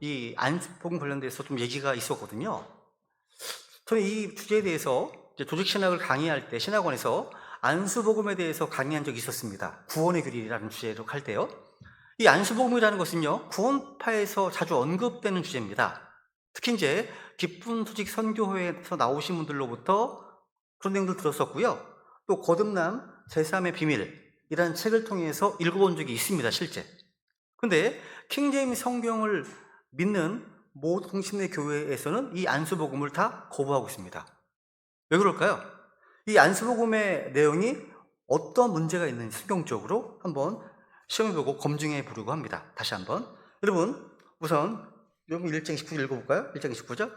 이 안수복음 관련돼서 좀 얘기가 있었거든요. 저는 이 주제에 대해서 조직신학을 강의할 때 신학원에서 안수복음에 대해서 강의한 적이 있었습니다. 구원의 교리라는 주제로 할 때요. 이 안수복음이라는 것은요, 구원파에서 자주 언급되는 주제입니다. 특히 이제 기쁜 소식 선교회에서 나오신 분들로부터 그런 내용들 들었었고요. 또 거듭남 제3의 비밀이라는 책을 통해서 읽어본 적이 있습니다, 실제. 근데 킹제임스 성경을 믿는 모든 동신의 교회에서는 이 안수복음을 다 거부하고 있습니다. 왜 그럴까요? 이 안수복음의 내용이 어떤 문제가 있는지 성경적으로 한번 시험해보고 검증해 보려고 합니다. 다시 한번. 여러분, 우선 여러분 1장 19절 읽어볼까요? 1장 19절.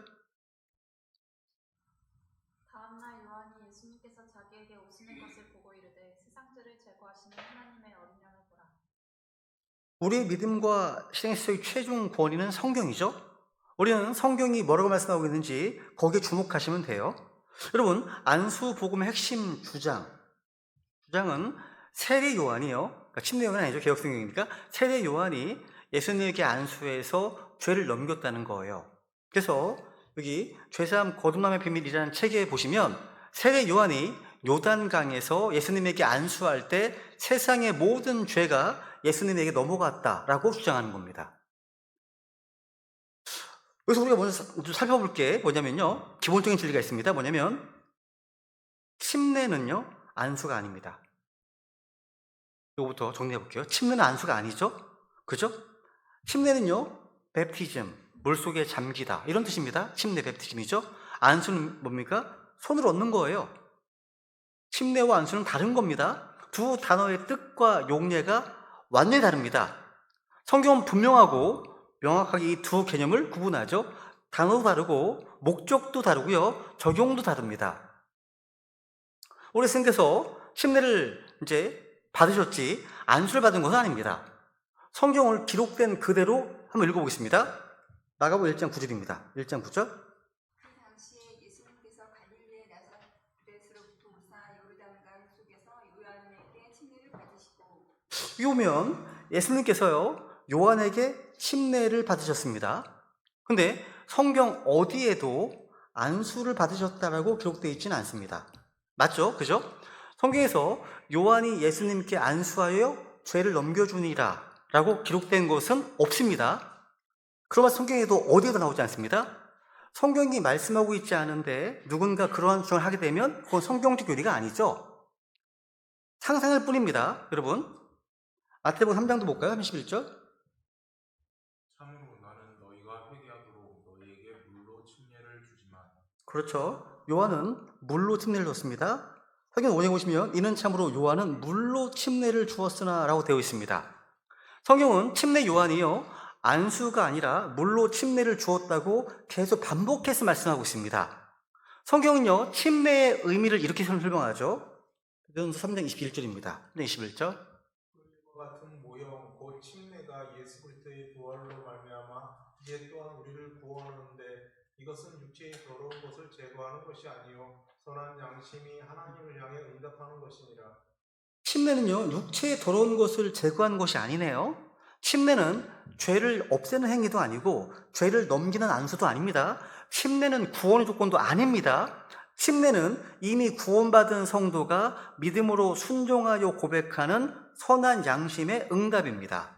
다음날 요한이 예수님께서 자기에게 오시는 것을 보고 이르되 세상죄를 제거하시는 하나님의 어린 양을 보라. 우리의 믿음과 신앙에서의 최종 권위는 성경이죠. 우리는 성경이 뭐라고 말씀하고 있는지 거기에 주목하시면 돼요. 여러분, 안수복음의 핵심 주장은 세례 요한이요. 그러니까 침례 요한은 아니죠. 개혁성경이니까 세례 요한이 예수님에게 안수해서 죄를 넘겼다는 거예요. 그래서 여기 죄사함 거듭남의 비밀이라는 책에 보시면 세례 요한이 요단강에서 예수님에게 안수할 때 세상의 모든 죄가 예수님에게 넘어갔다라고 주장하는 겁니다. 여기서 우리가 먼저 살펴볼 게 뭐냐면요. 기본적인 진리가 있습니다. 뭐냐면 침례는요. 안수가 아닙니다. 이거부터 정리해 볼게요. 침례는 안수가 아니죠? 그죠? 침례는요, 베프티즘, 물속에 잠기다. 이런 뜻입니다. 침례, 베프티즘이죠? 안수는 뭡니까? 손을 얻는 거예요. 침례와 안수는 다른 겁니다. 두 단어의 뜻과 용례가 완전히 다릅니다. 성경은 분명하고 명확하게 이 두 개념을 구분하죠. 단어도 다르고, 목적도 다르고요, 적용도 다릅니다. 우리 스님께서 침례를 이제 받으셨지 안수를 받은 것은 아닙니다. 성경을 기록된 그대로 한번 읽어보겠습니다. 마가복음 1장 9절입니다. 1장 9절. 그 당시에 예수님께서 갈릴리의 나사렛으로부터 오사 요르단강 속에서 요한에게 침례를 받으시고 이오면 예수님께서요 요한에게 침례를 받으셨습니다. 근데 성경 어디에도 안수를 받으셨다라고 기록되어 있지는 않습니다. 맞죠? 그죠? 성경에서 요한이 예수님께 안수하여 죄를 넘겨주니라 라고 기록된 것은 없습니다. 그러면 성경에도 어디에도 나오지 않습니다. 성경이 말씀하고 있지 않은데 누군가 그러한 주장을 하게 되면 그건 성경적 교리가 아니죠. 상상일 뿐입니다. 여러분, 마태복음 3장도 볼까요? 31절. 참으로 나는 너희가 회개하도록 너희에게 물로 침례를 주지만. 그렇죠. 요한은 물로 침례를 줬습니다. 성경 5장에 보시면 이는 참으로 요한은 물로 침례를 주었으나 라고 되어 있습니다. 성경은 침례 요한이요 안수가 아니라 물로 침례를 주었다고 계속 반복해서 말씀하고 있습니다. 성경은요 침례의 의미를 이렇게 설명하죠. 베드로전서 3장 21절입니다. 21절. 그와 같은 모형 곧 침례가 예수 그리스도의 부활로 말미암아 이제 또한 우리를 구원하는데 이것은 육체의 더러운 것을 제거하는 것이 아니요 선한 양심이 하나님을 향해 응답하는 것이니라. 침례는요 육체의 더러운 것을 제거하는 것이 아니네요. 침례는 죄를 없애는 행위도 아니고 죄를 넘기는 안수도 아닙니다. 침례는 구원의 조건도 아닙니다. 침례는 이미 구원받은 성도가 믿음으로 순종하여 고백하는 선한 양심의 응답입니다.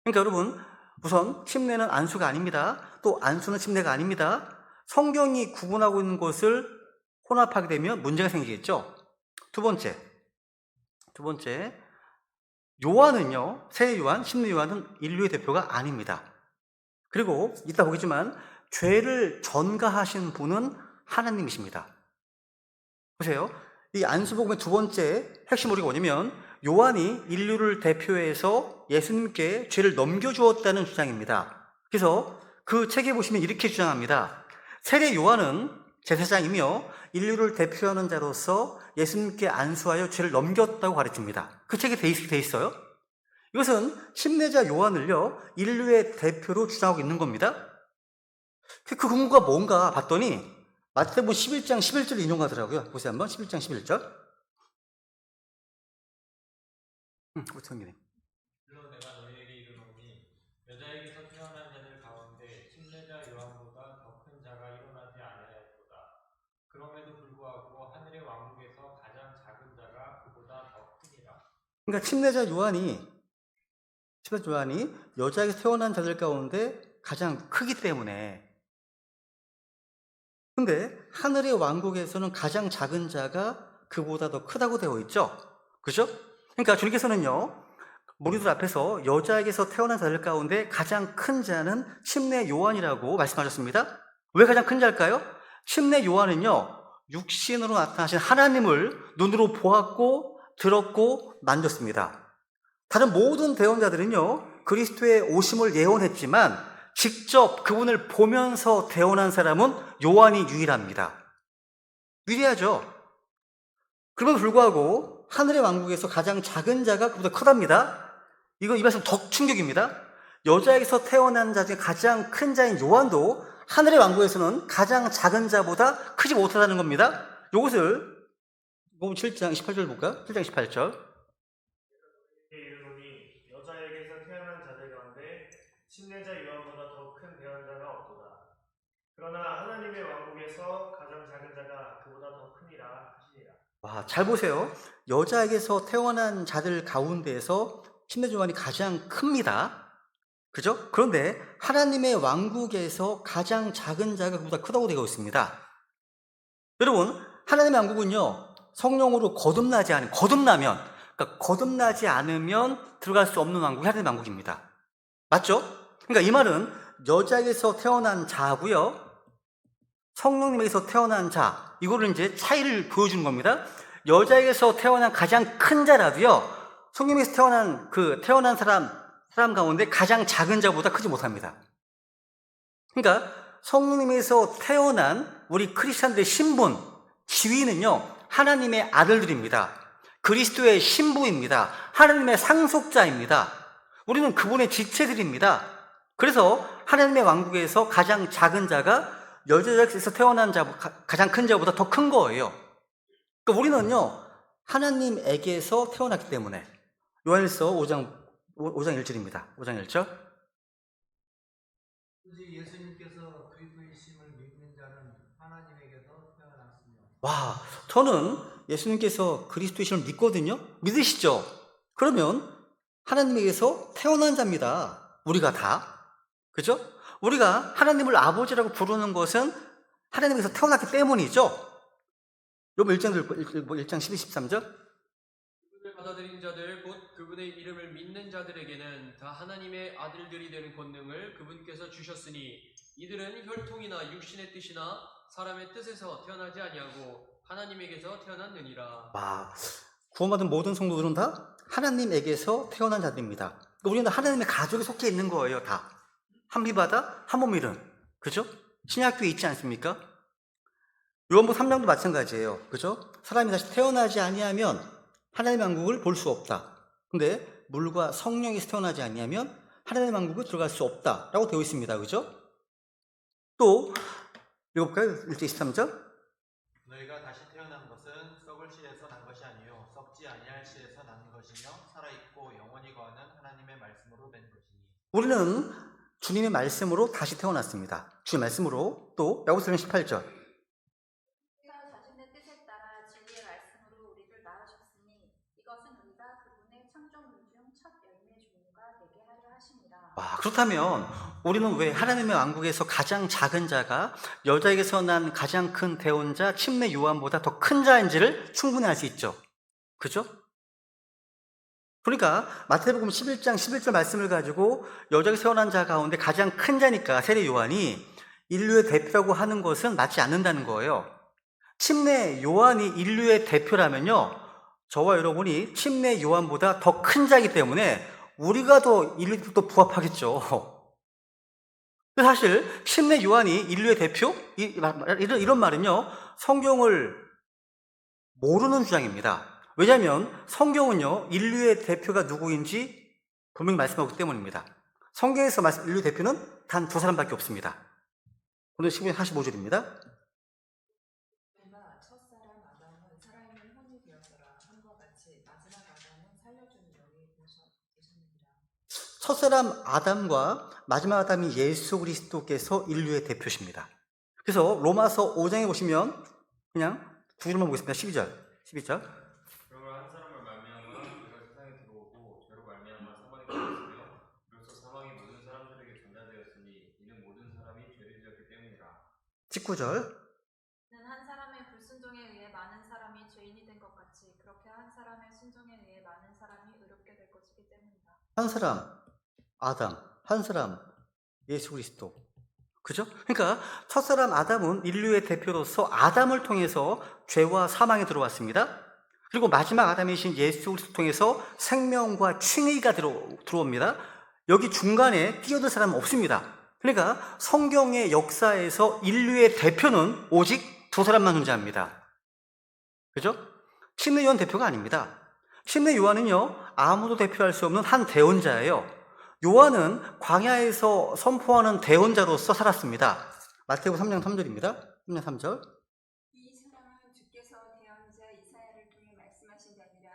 그러니까 여러분, 우선 침례는 안수가 아닙니다. 또 안수는 침례가 아닙니다. 성경이 구분하고 있는 것을 혼합하게 되면 문제가 생기겠죠. 두 번째, 요한은요, 세례 요한, 침례 요한은 인류의 대표가 아닙니다. 그리고 이따 보겠지만 죄를 전가하신 분은 하나님이십니다. 보세요. 이 안수복음의 두 번째 핵심 우리가 뭐냐면 요한이 인류를 대표해서 예수님께 죄를 넘겨주었다는 주장입니다. 그래서 그 책에 보시면 이렇게 주장합니다. 세례 요한은 제사장이며 인류를 대표하는 자로서 예수님께 안수하여 죄를 넘겼다고 가르칩니다. 그 책에 돼 있어요. 이것은 침례자 요한을요 인류의 대표로 주장하고 있는 겁니다. 그 근거가 뭔가 봤더니 마태복음 11장 11절을 인용하더라고요. 보세요 한번 11장 11절. 우리 성기님. 물론 내가 너희에게 이르노니 여자에게서 태어난 자들 그러니까 침례자 요한이 여자에게서 태어난 자들 가운데 가장 크기 때문에, 근데 하늘의 왕국에서는 가장 작은 자가 그보다 더 크다고 되어 있죠. 그죠? 그러니까 주님께서는요, 무리들 앞에서 여자에게서 태어난 자들 가운데 가장 큰 자는 침례 요한이라고 말씀하셨습니다. 왜 가장 큰 자일까요? 침례 요한은요, 육신으로 나타나신 하나님을 눈으로 보았고 들었고 만졌습니다. 다른 모든 대언자들은요, 그리스도의 오심을 예언했지만 직접 그분을 보면서 대언한 사람은 요한이 유일합니다. 위대하죠? 그럼에도 불구하고 하늘의 왕국에서 가장 작은 자가 그보다 크답니다. 이 말씀 더 충격입니다. 여자에게서 태어난 자 중에 가장 큰 자인 요한도 하늘의 왕국에서는 가장 작은 자보다 크지 못하다는 겁니다. 이것을 7장 28절 볼까요? 7장 28절. 이르노니 여자에게서 태어난 자들 가운데 침례자 요한보다 더 큰 대언자가 없도다. 그러나 하나님의 왕국에서 가장 작은 자가 그보다 더 크니라 하시니라. 와, 잘 보세요. 여자에게서 태어난 자들 가운데에서 침례 요한이 가장 큽니다. 그죠? 그런데 하나님의 왕국에서 가장 작은 자가 그보다 크다고 되어 있습니다. 여러분, 하나님의 왕국은요, 성령으로 거듭나지 않으면 들어갈 수 없는 왕국이 하나님의 왕국입니다. 맞죠? 그러니까 이 말은 여자에게서 태어난 자고요, 성령님에게서 태어난 자, 이거를 이제 차이를 보여주는 겁니다. 여자에게서 태어난 가장 큰 자라도요, 성령님에게서 태어난 사람 가운데 가장 작은 자보다 크지 못합니다. 그러니까 성령님에서 태어난 우리 크리스찬들의 신분, 지위는요, 하나님의 아들들입니다. 그리스도의 신부입니다. 하나님의 상속자입니다. 우리는 그분의 지체들입니다. 그래서 하나님의 왕국에서 가장 작은 자가 여자에게서 태어난 가장 큰 자보다 더 큰 거예요. 그러니까 우리는요, 하나님에게서 태어났기 때문에. 요한일서 5장 1절입니다. 5장 1절. 예수님께서 그리스도이심을 믿는 자는 하나님에게서 태어났으며. 와, 저는 예수님께서 그리스도이심을 믿거든요. 믿으시죠? 그러면 하나님에게서 태어난 자입니다. 우리가 다. 그죠? 우리가 하나님을 아버지라고 부르는 것은 하나님에게서 태어났기 때문이죠. 요번 1장 12, 13절. 그분을 받아들인 자들 곧 그분의 이름을 믿는 자들에게는 다 하나님의 아들들이 되는 권능을 그분께서 주셨으니 이들은 혈통이나 육신의 뜻이나 사람의 뜻에서 태어나지 아니하고 하나님에게서 태어났느니라. 와, 구원받은 모든 성도들은 다 하나님에게서 태어난 자들입니다. 그러니까 우리는 하나님의 가족에 속해 있는 거예요, 다. 한 피바다, 한 몸이른. 그죠? 신약교에 있지 않습니까? 요한복음 3장도 마찬가지예요. 그죠? 사람이 다시 태어나지 아니하면 하나님의 왕국을 볼 수 없다. 근데 물과 성령에서 태어나지 아니하면 하나님의 왕국을 들어갈 수 없다라고 되어 있습니다. 그죠? 또 읽어볼까요? 1절 23절. 너희가 다시 태어난 것은 썩을 씨에서 난 것이 아니요 썩지 아니할 씨에서 난 것이며 살아있고 영원히 거하는 하나님의 말씀으로 된 것이니. 우리는 주님의 말씀으로 다시 태어났습니다. 주의 말씀으로. 또 야고보서 18절. 자신의 뜻에 따라 진리의 말씀으로 우리를 낳으셨으니 이것은 우리가 그분의 창조물 중 첫 열매 종류가 되게 하려 하심이라. 와, 그렇다면 우리는 왜 하나님의 왕국에서 가장 작은 자가 여자에게서 난 가장 큰 대언자 침례 요한보다 더 큰 자인지를 충분히 알 수 있죠. 그죠? 그러니까 마태복음 11장 11절 말씀을 가지고 여자에게서 태어난 자 가운데 가장 큰 자니까 세례 요한이 인류의 대표라고 하는 것은 맞지 않는다는 거예요. 침례 요한이 인류의 대표라면요, 저와 여러분이 침례 요한보다 더 큰 자이기 때문에 우리가 더 인류에 또 부합하겠죠. 사실 침례 요한이 인류의 대표? 이런 말은요, 성경을 모르는 주장입니다. 왜냐하면 성경은요, 인류의 대표가 누구인지 분명히 말씀하기 때문입니다. 성경에서 인류의 대표는 단 두 사람밖에 없습니다. 오늘 15장 45절입니다. 그러나 첫사람 아담은 살아있는 혼이 되었더라 한것 같이 마지막 아담은 살려주는 영이 되셨느니라. 첫사람 아담과 마지막 아담이 예수 그리스도께서 인류의 대표십니다. 그래서 로마서 5장에 보시면 그냥 9절만 보겠습니다. 12절. 그러므로 한 사람을 말미암아 그가 세상에 19절. 한 사람의 불순종에 의해 많은 사람이 죄인이 된 것 같이 그렇게 한 사람의 순종에 의해 많은 사람이 의롭게 될 것이기 때문이다. 한 사람 아담, 한 사람 예수 그리스도. 그죠? 그러니까 첫사람 아담은 인류의 대표로서 아담을 통해서 죄와 사망에 들어왔습니다. 그리고 마지막 아담이신 예수 그리스도를 통해서 생명과 칭의가 들어옵니다. 여기 중간에 끼어들 사람은 없습니다. 그러니까 성경의 역사에서 인류의 대표는 오직 두 사람만 존재합니다. 그죠? 침례 요한 대표가 아닙니다. 침례 요한은요, 아무도 대표할 수 없는 한 대언자예요. 요한은 광야에서 선포하는 대언자로서 살았습니다. 마태복음 3장 3절입니다. 3장 3절. 이 사람은 주께서 대언자 이사야를 통해 말씀하신 자니라.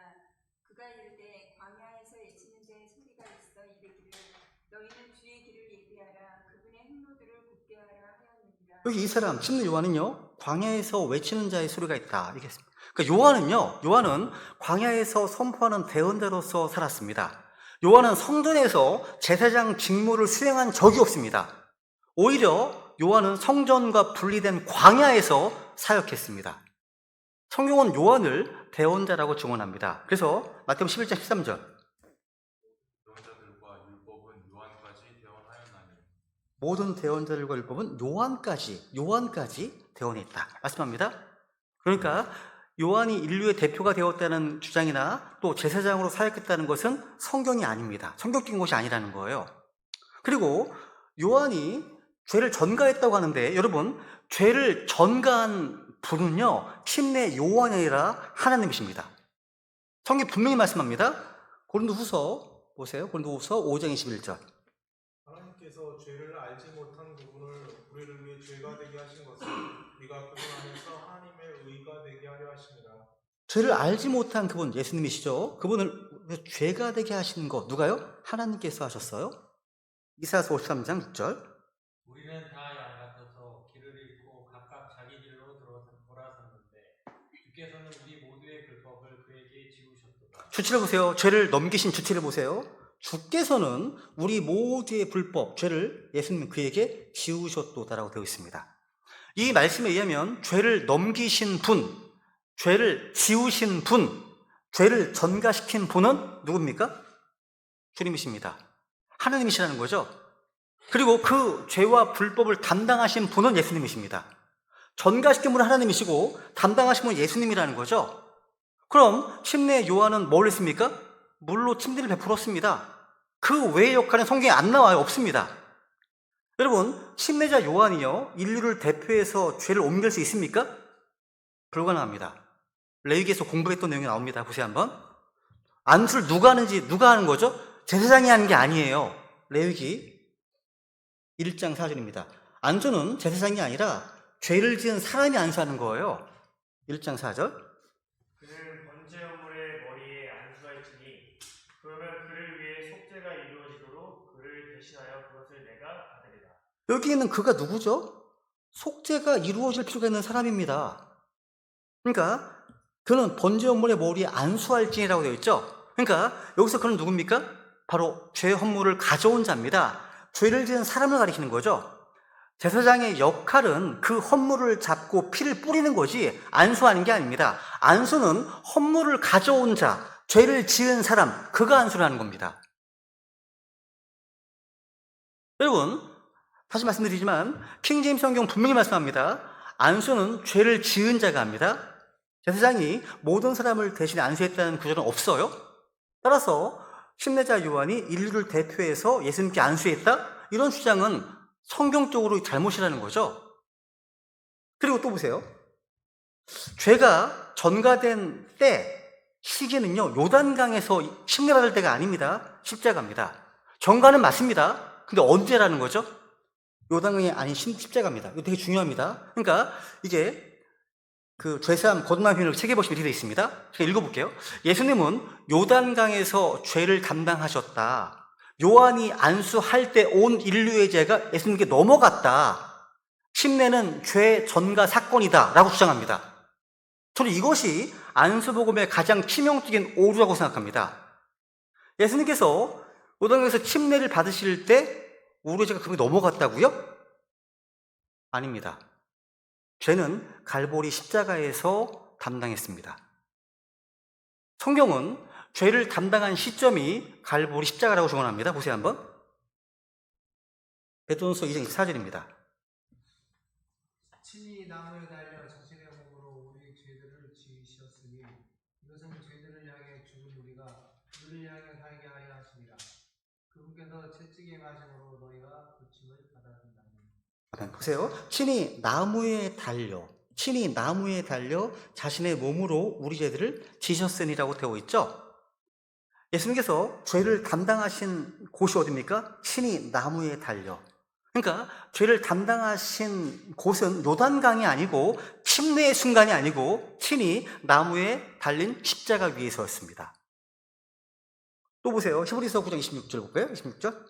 그가 이르되 광야에서 외치는 자의 소리가 있어 이르기를 너희는 주의 길을 예비하라 그분의 행로들을 굳게 하라 하였느니라. 여기 이 사람 침례 요한은요, 광야에서 외치는 자의 소리가 있다 얘기했습니다. 그러니까 요한은 광야에서 선포하는 대언자로서 살았습니다. 요한은 성전에서 제사장 직무를 수행한 적이 없습니다. 오히려 요한은 성전과 분리된 광야에서 사역했습니다. 성경은 요한을 대언자라고 증언합니다. 그래서 마태복음 11장 13절. 대언자들과 율법은 요한까지 대언하였나니. 모든 대언자들과 율법은 요한까지 대언했다 말씀합니다. 그러니까 요한이 인류의 대표가 되었다는 주장이나 또 제사장으로 사역했다는 것은 성경이 아닙니다. 성경적인 것이 아니라는 거예요. 그리고 요한이 죄를 전가했다고 하는데, 여러분, 죄를 전가한 분은요, 침례 요한이 아니라 하나님이십니다. 성경 분명히 말씀합니다. 고린도후서 보세요. 고린도후서 5장 21절. 하나님께서 죄를 알지 못한 그분을 우리를 위해 죄가 되게 하신 것은 우리가 그분 안에서 하나님의 의가 되게 하려 하심이라. 죄를 알지 못한 그분, 예수님이시죠. 그분을 죄가 되게 하시는 거 누가요? 하나님께서 하셨어요. 이사야서 53장 6절. 우리는 다 양 같아서 길을 잃고 각각 자기 길로 돌아섰는데 주께서는 우리 모두의 불법을 그에게 지우셨도다. 주체를 보세요. 죄를 넘기신 주체를 보세요. 주께서는 우리 모두의 불법, 죄를 예수님 그에게 지우셨도다라고 되어 있습니다. 이 말씀에 의하면 죄를 넘기신 분, 죄를 지우신 분, 죄를 전가시킨 분은 누굽니까? 주님이십니다. 하나님이시라는 거죠. 그리고 그 죄와 불법을 담당하신 분은 예수님이십니다. 전가시킨 분은 하나님이시고 담당하신 분은 예수님이라는 거죠. 그럼 침례 요한은 뭘 했습니까? 물로 침례를 베풀었습니다. 그 외의 역할은 성경에 안 나와요. 없습니다. 여러분, 침례자 요한이요, 인류를 대표해서 죄를 옮길 수 있습니까? 불가능합니다. 레위기에서 공부했던 내용이 나옵니다. 보세요 한번. 안수를 누가 하는 거죠? 제사장이 하는 게 아니에요. 레위기 1장 4절입니다. 안수는 제사장이 아니라 죄를 지은 사람이 안수하는 거예요. 1장 4절. 그는 번제 허물의 머리에 안수할지니 그러면 그를 위해 속죄가 이루어지도록 그를 대신하여 그것을 내가 받으리라. 여기 있는 그가 누구죠? 속죄가 이루어질 필요가 있는 사람입니다. 그러니까 그는 번제 허물의 머리에 안수할지니라고 되어 있죠. 그러니까 여기서 그는 누굽니까? 바로 죄 허물을 가져온 자입니다. 죄를 지은 사람을 가리키는 거죠. 제사장의 역할은 그 헌물을 잡고 피를 뿌리는 거지 안수하는 게 아닙니다. 안수는 헌물을 가져온 자, 죄를 지은 사람, 그가 안수를 하는 겁니다. 여러분, 다시 말씀드리지만 킹제임스 성경 분명히 말씀합니다. 안수는 죄를 지은 자가 합니다. 제사장이 모든 사람을 대신에 안수했다는 구절은 없어요. 따라서 침례자 요한이 인류를 대표해서 예수님께 안수했다? 이런 주장은 성경적으로 잘못이라는 거죠. 그리고 또 보세요. 죄가 전가된 시기는요, 요단강에서 침례받을 때가 아닙니다. 십자가입니다. 전가는 맞습니다. 근데 언제라는 거죠? 요단강이 아닌 십자가입니다. 이거 되게 중요합니다. 그러니까 이게 그 죄사함 거듭남 표현을 책에 보시면 이렇게 되어 있습니다. 제가 읽어볼게요. 예수님은 요단강에서 죄를 감당하셨다. 요한이 안수할 때 온 인류의 죄가 예수님께 넘어갔다. 침례는 죄 전가 사건이다 라고 주장합니다. 저는 이것이 안수복음의 가장 치명적인 오류라고 생각합니다. 예수님께서 요단강에서 침례를 받으실 때 우리의 죄가 그렇게 넘어갔다고요? 아닙니다. 죄는 갈보리 십자가에서 담당했습니다. 성경은 죄를 담당한 시점이 갈보리 십자가라고 증언합니다. 보세요 한번. 베드로전서 2장 24절입니다. 친히 나무에 달려 자신의 몸으로 우리 죄들을 지으셨으니 이것은 죄들을 향해 죽은 우리가 우리를 향해 살게 하려 하시니라. 그분께서 채찍에 맞음으로 너희가 고침을 받았느니라. 보세요. 친히 나무에 달려 자신의 몸으로 우리 죄들을 지셨으니라고 되어 있죠. 예수님께서 죄를 담당하신 곳이 어디입니까? 친히 나무에 달려. 그러니까 죄를 담당하신 곳은 요단강이 아니고 침례의 순간이 아니고 친히 나무에 달린 십자가 위에서였습니다. 또 보세요. 히브리서 9장 26절 볼까요? 26절.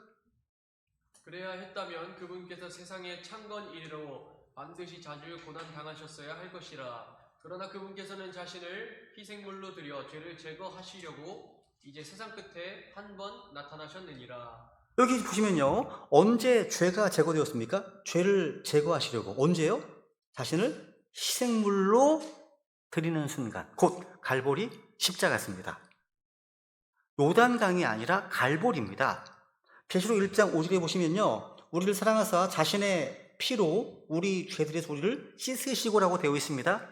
그래야 했다면 그분께서 세상에 창건 이래로 반드시 자주 고난 당하셨어야 할 것이라. 그러나 그분께서는 자신을 희생물로 드려 죄를 제거하시려고 이제 세상 끝에 한 번 나타나셨느니라. 여기 보시면요. 언제 죄가 제거되었습니까? 죄를 제거하시려고. 언제요? 자신을 희생물로 드리는 순간. 곧 갈보리 십자가였습니다. 요단강이 아니라 갈보리입니다. 계시록 1장 5절에 보시면요. 우리를 사랑하사 자신의 피로 우리 죄들에서 우리를 씻으시고라고 되어 있습니다.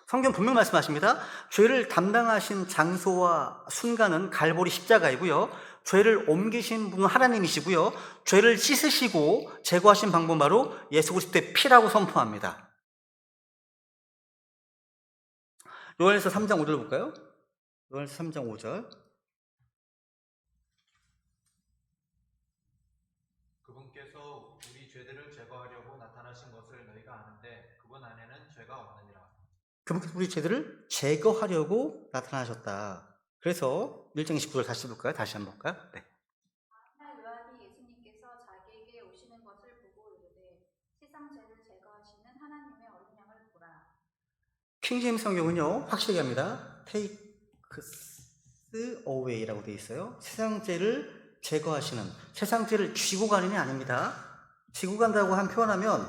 성경 분명 말씀하십니다. 죄를 담당하신 장소와 순간은 갈보리 십자가이고요. 죄를 옮기신 분은 하나님이시고요. 죄를 씻으시고 제거하신 방법은 바로 예수 그리스도의 피라고 선포합니다. 요한일서 3장 5절 볼까요? 요한일서 3장 5절. 그분께서 우리 죄들을 제거하려고 나타나신 것을 너희가 아는데 그분 안에는 죄가 없느니라. 그분께서 우리 죄들을 제거하려고 나타나셨다. 그래서 1장 29절 다시 볼까요? 다시 한번 볼까요? 네. 날 요한이 예수님께서 자기에게 오시는 것을 보고 이르되 세상 죄를 제거하시는 하나님의 어린 양을 보라. 킹제임스 성경은요 확실히 합니다. Takes away라고 되어 있어요. 세상 죄를 제거하시는, 세상 죄를 쥐고 가는이 아닙니다. 쥐고 간다고 한 표현하면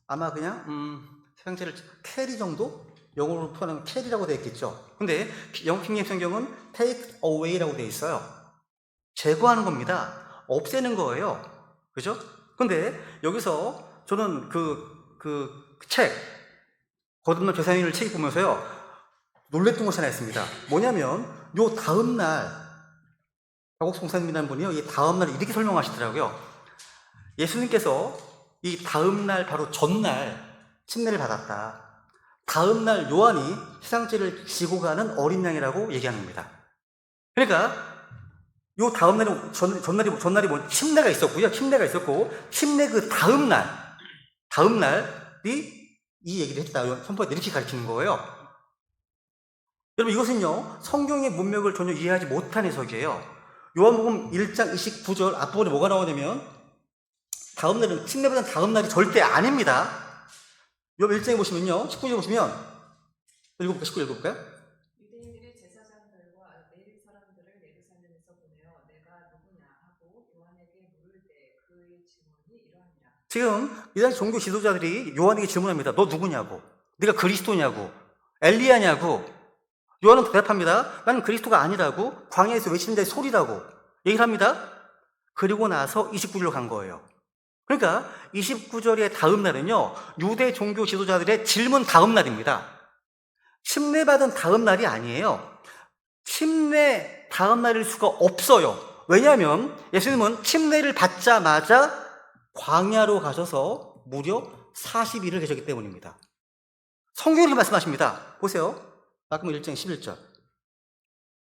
아마 그냥 세상 죄를 캐리 정도? 영어로 표현하면 캐리라고 되어 있겠죠. 근데 영어 킹제임스 성경은 take away라고 되어 있어요. 제거하는 겁니다. 없애는 거예요. 그죠? 근데 여기서 저는 그 책, 거듭난 죄사인을 책 보면서요 놀랬던 것이 하나 있습니다. 뭐냐면 요 다음날 박옥수 목사님이라는 분이요 이 다음날 이렇게 설명하시더라고요. 예수님께서 이 다음날 바로 전날 침례를 받았다. 다음날 요한이 세상죄를 지고 가는 어린 양이라고 얘기하는 겁니다. 그러니까 요 다음날이 전날이 뭐 침례가 있었고요. 침례가 있었고 침례 그 다음날이 이 얘기를 했다. 선포가 이렇게 가르치는 거예요. 여러분 이것은요 성경의 문맥을 전혀 이해하지 못한 해석이에요. 요한복음 1장 29절 앞부분에 뭐가 나오냐면 다음날은 침례받은 다음날이 절대 아닙니다. 요한 1장에 보시면요 19절에 보시면 읽어볼까요? 19절 읽어볼까요? 유대인들이 제사장들과 내릴 사람들을 예루살렘에서 보내어 내가 누구냐 하고 요한에게 물을 때 그의 질문이 이러하니라. 지금 이 당시 종교 지도자들이 요한에게 질문합니다. 너 누구냐고, 네가 그리스도냐고, 엘리야냐고. 요한은 대답합니다. 나는 그리스도가 아니라고, 광야에서 외치는 자의 소리라고 얘기를 합니다. 그리고 나서 29절로 간 거예요. 그러니까 29절의 다음 날은요 유대 종교 지도자들의 질문 다음 날입니다. 침례받은 다음 날이 아니에요. 침례 다음 날일 수가 없어요. 왜냐하면 예수님은 침례를 받자마자 광야로 가셔서 무려 40일을 계셨기 때문입니다. 성경이 말씀하십니다. 보세요. 마가복음 1장 11절.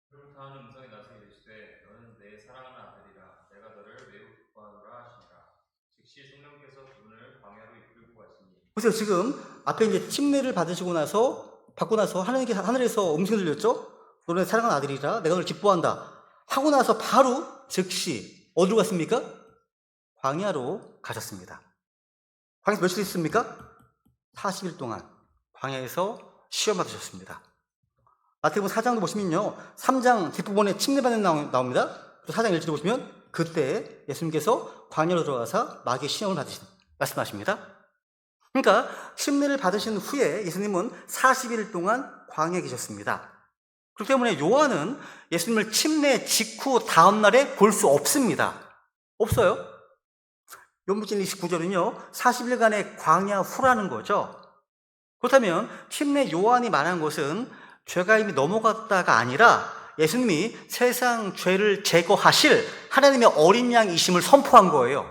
그럼 다음에 음성이 나서 이르시되 너는 내 사랑하는 아들이라 내가 너를 매우 기뻐하노라 하시니라. 즉시 성령께서 그분을 광야로 이끌고 가시니. 보세요. 지금 앞에 이제 침례를 받고 나서 하늘에서 음성이 들렸죠? 너는 내 사랑하는 아들이라 내가 너를 기뻐한다 하고 나서 바로 즉시 어디로 갔습니까? 광야로 가셨습니다. 광야에서 며칠 있습니까? 40일 동안 광야에서 시험 받으셨습니다. 마태복음 4장도 보시면요 3장 뒷부분에 침례받는 나옵니다. 또 4장 1절에 보시면 그때 예수님께서 광야로 들어가서 마귀의 시험을 받으신 말씀하십니다. 그러니까 침례를 받으신 후에 예수님은 40일 동안 광야에 계셨습니다. 그렇기 때문에 요한은 예수님을 침례 직후 다음 날에 볼 수 없습니다. 없어요. 요한복음 29절은요 40일간의 광야 후라는 거죠. 그렇다면 침례 요한이 말한 것은 죄가 이미 넘어갔다가 아니라 예수님이 세상 죄를 제거하실 하나님의 어린 양이심을 선포한 거예요.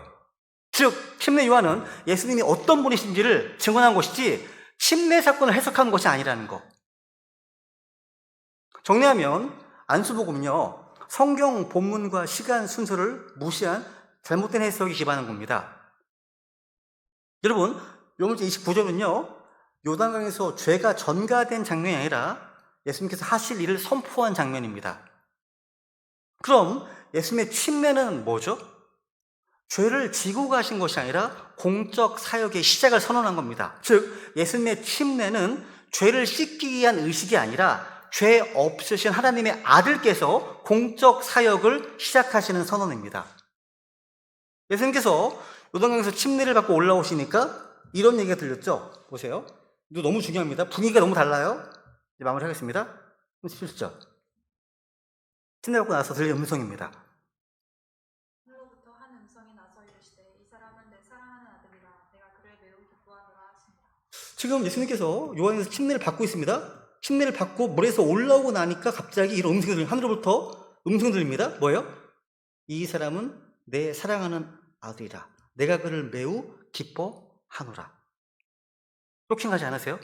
즉 침례 요한은 예수님이 어떤 분이신지를 증언한 것이지 침례 사건을 해석한 것이 아니라는 거. 정리하면 안수복음은요 성경 본문과 시간 순서를 무시한 잘못된 해석이 기반한 겁니다. 여러분 요한복음 29절은요 요단강에서 죄가 전가된 장면이 아니라 예수님께서 하실 일을 선포한 장면입니다. 그럼 예수님의 침례는 뭐죠? 죄를 지고 가신 것이 아니라 공적 사역의 시작을 선언한 겁니다. 즉 예수님의 침례는 죄를 씻기 위한 의식이 아니라 죄 없으신 하나님의 아들께서 공적 사역을 시작하시는 선언입니다. 예수님께서 요단강에서 침례를 받고 올라오시니까 이런 얘기가 들렸죠? 보세요. 이거 너무 중요합니다. 분위기가 너무 달라요. 이제 마무리하겠습니다. 17절. 침례 받고 나서 들린 음성입니다. 하늘로부터 한 음성이 나서 이르시되 이 사람은 내 사랑하는 아들이라 내가 그를 매우 기뻐하노라 하시니라. 지금 예수님께서 요한에서 침례를 받고 있습니다. 침례를 받고 물에서 올라오고 나니까 갑자기 이런 음성이 들립니다. 하늘로부터 음성이 들립니다. 뭐예요? 이 사람은 내 사랑하는 아들이라 내가 그를 매우 기뻐하노라. 쇼킹하지 않으세요?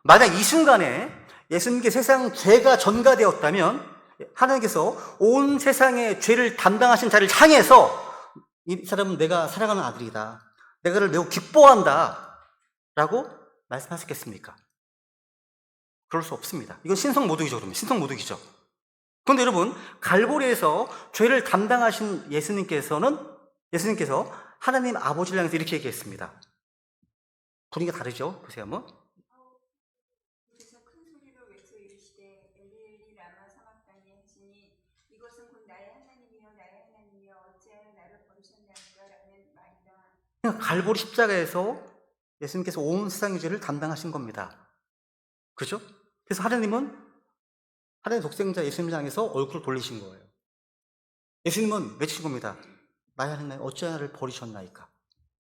만약 이 순간에 예수님께 세상 죄가 전가되었다면 하나님께서 온 세상의 죄를 담당하신 자를 향해서 이 사람은 내가 사랑하는 아들이다. 내가 그를 매우 기뻐한다. 라고 말씀하셨겠습니까? 그럴 수 없습니다. 이건 신성모독이죠. 그러면 신성모독이죠. 그런데 여러분 갈보리에서 죄를 담당하신 예수님께서 하나님 아버지를 향해서 이렇게 얘기했습니다. 분위기가 다르죠? 보세요 한번. 그래서 큰 소리로 외쳐 이르시되 엘리 엘리 라마 사막다니 하시니 이것은 곧 나의 하나님이여 어찌하여 나를 버리셨나이까 라는 말이다. 갈보리 십자가에서 예수님께서 온 세상의 죄를 담당하신 겁니다. 그죠? 그래서 하나님은 하나님의 독생자 예수님을 향해서 얼굴을 돌리신 거예요. 예수님은 외치신 겁니다. 나의 하나님 어찌하여 나를 버리셨나이까.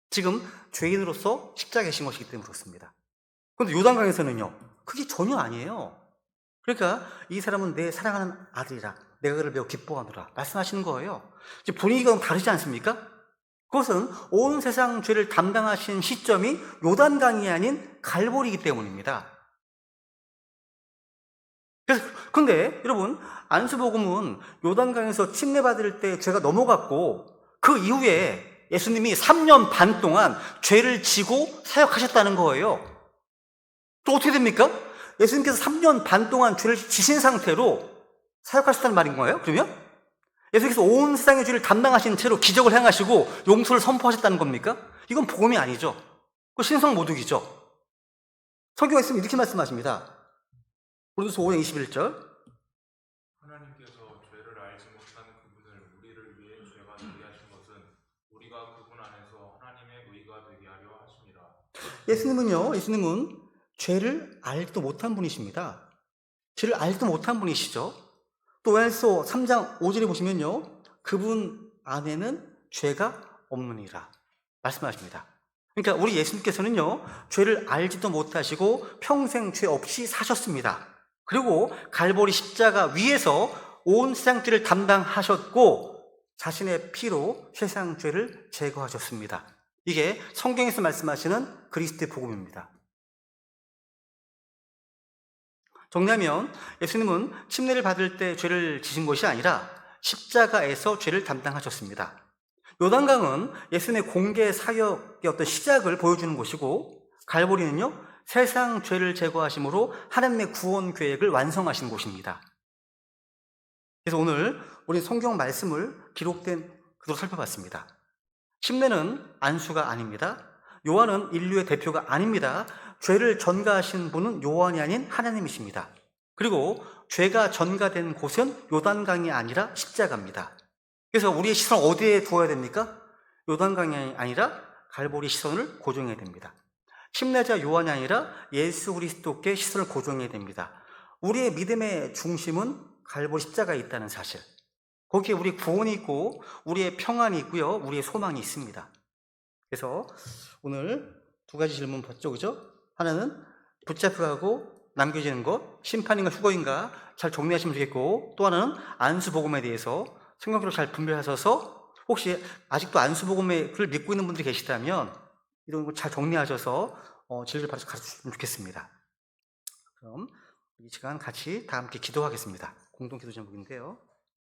지금 죄인으로서 십자가에 계신 것이기 때문에 그렇습니다. 그런데 요단강에서는요 그게 전혀 아니에요. 그러니까 이 사람은 내 사랑하는 아들이라 내가 그를 매우 기뻐하노라 말씀하시는 거예요. 이제 분위기가 다르지 않습니까? 그것은 온 세상 죄를 담당하신 시점이 요단강이 아닌 갈보리이기 때문입니다. 그런데 여러분 안수복음은 요단강에서 침례받을 때 죄가 넘어갔고 그 이후에 예수님이 3년 반 동안 죄를 지고 사역하셨다는 거예요. 또 어떻게 됩니까? 예수님께서 3년 반 동안 죄를 지신 상태로 사역하셨다는 말인 거예요? 그러면? 예수님께서 온 세상의 죄를 담당하신 채로 기적을 행하시고 용서를 선포하셨다는 겁니까? 이건 복음이 아니죠. 그건 신성모독이죠. 성경에 있으면 이렇게 말씀하십니다. 고린도서 5장 21절. 하나님께서 죄를 알지 못한 그분을 우리를 위해 죄가 되게 하신 것은 우리가 그분 안에서 하나님의 의가 되게 하려 하심이라. 예수님은 죄를 알지도 못한 분이십니다. 죄를 알지도 못한 분이시죠. 또 요한일서 3장 5절에 보시면요 그분 안에는 죄가 없느니라 말씀하십니다. 그러니까 우리 예수님께서는요 죄를 알지도 못하시고 평생 죄 없이 사셨습니다. 그리고 갈보리 십자가 위에서 온 세상 죄를 담당하셨고 자신의 피로 세상 죄를 제거하셨습니다. 이게 성경에서 말씀하시는 그리스도의 복음입니다. 정리하면 예수님은 침례를 받을 때 죄를 지신 것이 아니라 십자가에서 죄를 담당하셨습니다. 요단강은 예수님의 공개 사역의 어떤 시작을 보여주는 곳이고 갈보리는요 세상 죄를 제거하심으로 하나님의 구원 계획을 완성하신 곳입니다. 그래서 오늘 우리 성경 말씀을 기록된 그대로 살펴봤습니다. 침례는 안수가 아닙니다. 요한은 인류의 대표가 아닙니다. 죄를 전가하신 분은 요한이 아닌 하나님이십니다. 그리고 죄가 전가된 곳은 요단강이 아니라 십자가입니다. 그래서 우리의 시선을 어디에 두어야 됩니까? 요단강이 아니라 갈보리 시선을 고정해야 됩니다. 침례자 요한이 아니라 예수 그리스도께 시선을 고정해야 됩니다. 우리의 믿음의 중심은 갈보리 십자가에 있다는 사실. 거기에 우리 구원이 있고 우리의 평안이 있고요. 우리의 소망이 있습니다. 그래서 오늘 두 가지 질문 봤죠, 그죠? 하나는 붙잡혀가고 남겨지는 것, 심판인가 휴거인가 잘 정리하시면 되겠고, 또 하나는 안수복음에 대해서 성경적으로 잘 분별하셔서 혹시 아직도 안수복음을 믿고 있는 분들이 계시다면 이런 거 잘 정리하셔서 진리를 가르쳐 주시면 좋겠습니다. 그럼 이 시간 같이 다 함께 기도하겠습니다. 공동 기도 제목인데요.